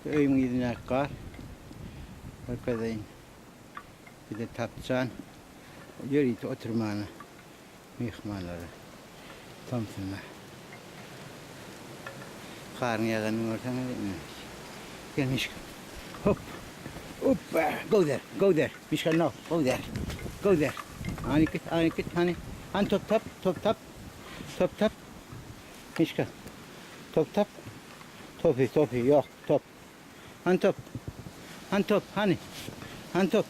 Öyümün yüzüne kar. Arkadaşın. Bir de tatlıcan. Yürüyüp oturmanı. Mihmanları. Tomsunlar. Karnı yağının ortasına gel Mişka. Hop. Hop. Go there. Go there. Mişka no. Go there. Go there. Ani git. Hani top tap. Top tap. Top tap. Mişka. Top tap. Topi. Yok. Top. Han top. Hani. Han top.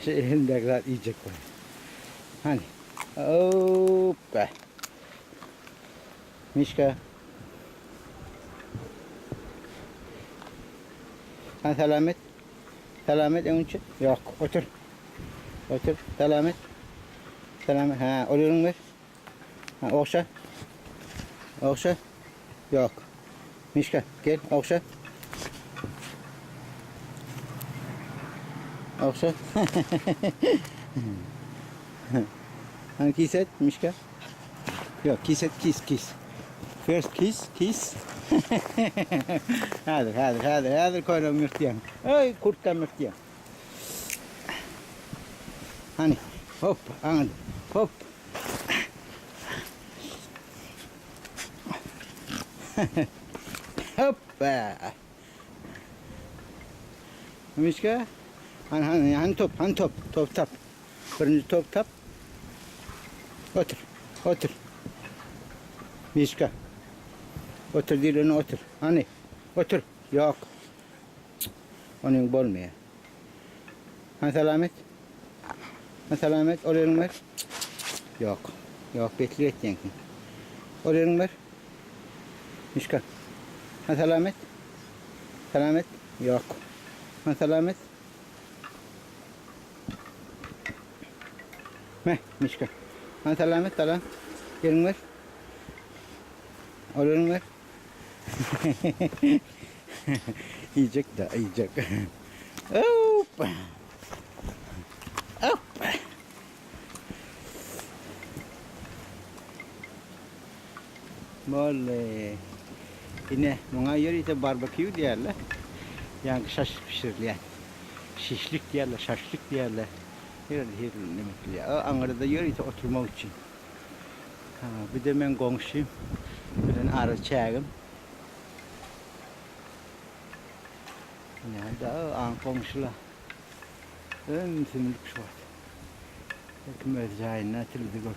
Şimdikiler yiyecek bunu. Hani. Hoppa. Mişka. Sen selamet. Selamet onun için. Yok. Otur. Selamet. Ha. Oluyorum ver. Ha. Okşa. Yok. Mişka. Gel. Okşa. Hani kiss et Mişka? Yok kiss. First kiss. Hadi koyalım mürtiyem. Ay kurttan mürtiyem. Hani hop anladım. Hop. Hoppa. Mişka? Hani top tap. Birinci top tap. Otur. Mişka. Otur dilini otur. Hani otur. Yok. Onun bolmuyor. Hani selamet. Oluyorum ver. Yok. Bekliyor eteceksin. Oluyorum ver. Mişka. Hani selamet. Yok. Hani selamet. Mişka. Hani selamet. Yerin ver. Oluyorum ver. Yiyecek. Hoppa. Böyle. Yine buna yürüyüp barbekü diyorlar. Yani şaşlık pişirirler. Şişlik diyorlar, şaşlık diyorlar. Her ne ya. Ankara'da yürüyüp oturmak için. Bir de ben komşuyum. Ben arı çağırım. Yani da an komşular. Simlik şu var. Kim özcayına tildi gör.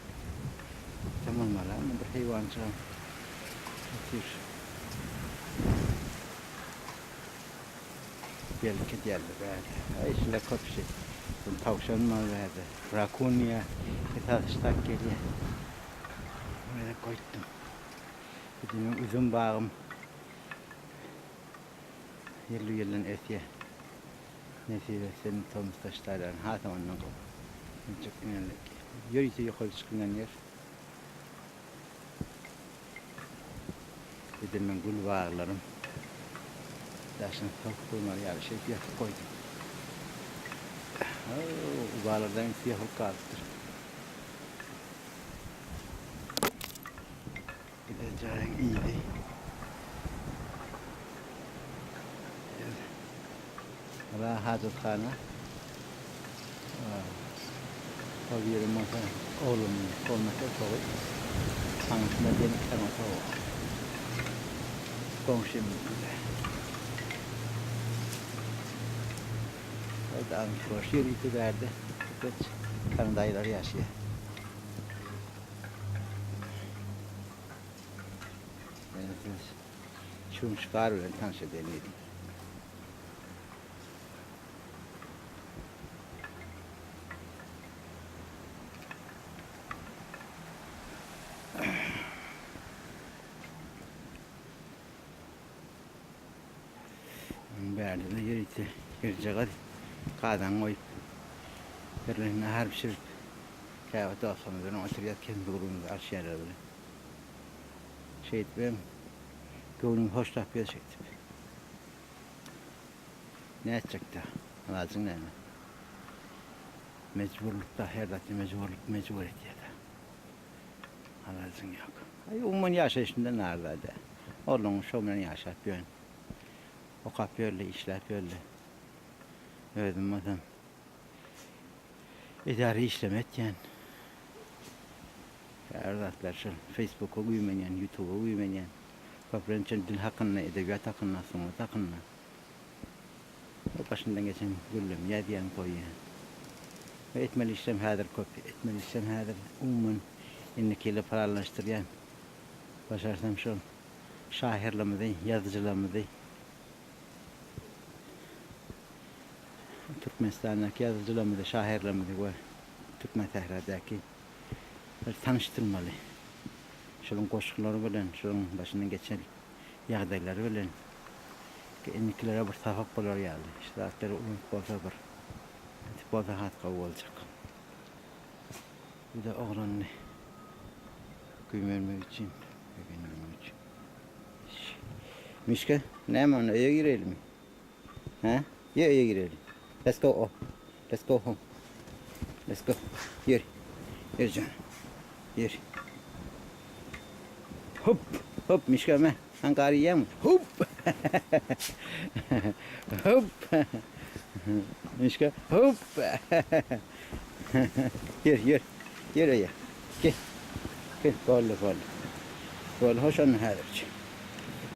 Tamam mala, bir hayvan çağım. Otur. Geldi böyle. İşle kopşu. Tavşan mal verdi. Rakunya. Esasıştak geliyor. Böyle koydum. Benim uzun bağım. Yılın esiye. Nesiyle senin Thomas taşlardan ha zamanla bu. Çok önemli. Yürüyüşe yukarı çıkılan yer. Dedim ben gül bağlarım. Daşın tavuk koymalı yarı şey fiyatı koydum. Bu bağlardan siyah kalktır. Gideceğin iyiydi. Valla hacıthane. O bir masa oğlum olmasa soğuk. Hangisinde benim sana soğuk. Komşum bile. O da almış yürüyüp verdi. Kaç kanadaylar yaşıyor. Şunu çıkarıyor, tanış edelim. Verdi de yürüyecek hadi. Kadan koyup. Birliğine her pişirip. Kahvete akşamıdan oturuyor kendi grubunda aşağıya böyle. Şey etmem. Gönlüm hoş tahbiye çektim. Ne edecek de? Lazım ne mi? Mecburlukta her dakika mecburiyet ya da. Anladın yok. Ay umman yaşayışında nerede? Oğlum şomla yaşat ben. O kapıyla işler böyle. Öldüm adam. İdari işlemetken. Erdatlar şu Facebook'a uyumayan, YouTube'a uyumayan. Kapıların dil hakkında, edebiyat hakkında, sanat hakkında. O başından geçen güllüm, yediyen koyuyor. Ve etmeli işlem hadır kopya, etmeli işlem hadır umman innekiyle paralaştıryan. Başarsam şu şairlamıdı, yazıcılamıdı. Turkmenistan'daki yazıcılamıdı, şairlamıdı var. Turkmensahra'daki tanıştırmalı. Şunun koşulları bilen, şunun başından geçen yağdayları bilen. Innekilere bir tafak bolar geldi. İşte atları umut bolsa bir. Bolsa hatka olacak. Bir de oğlanını güvenmek için. Mişka, ne mi onu? Öye girelim mi? Ha? Ya öye girelim. Let's go off. Let's go home. Let's go. Yürü. Yürü canım. Yürü. Hop. Hop Mişka me. Hankari yem. Hop. Hop. Mişka. Hop. Yürü yürü. Yürü ya. Gel. Gel. Kolla kolla. Kolla hoş onu hadirci.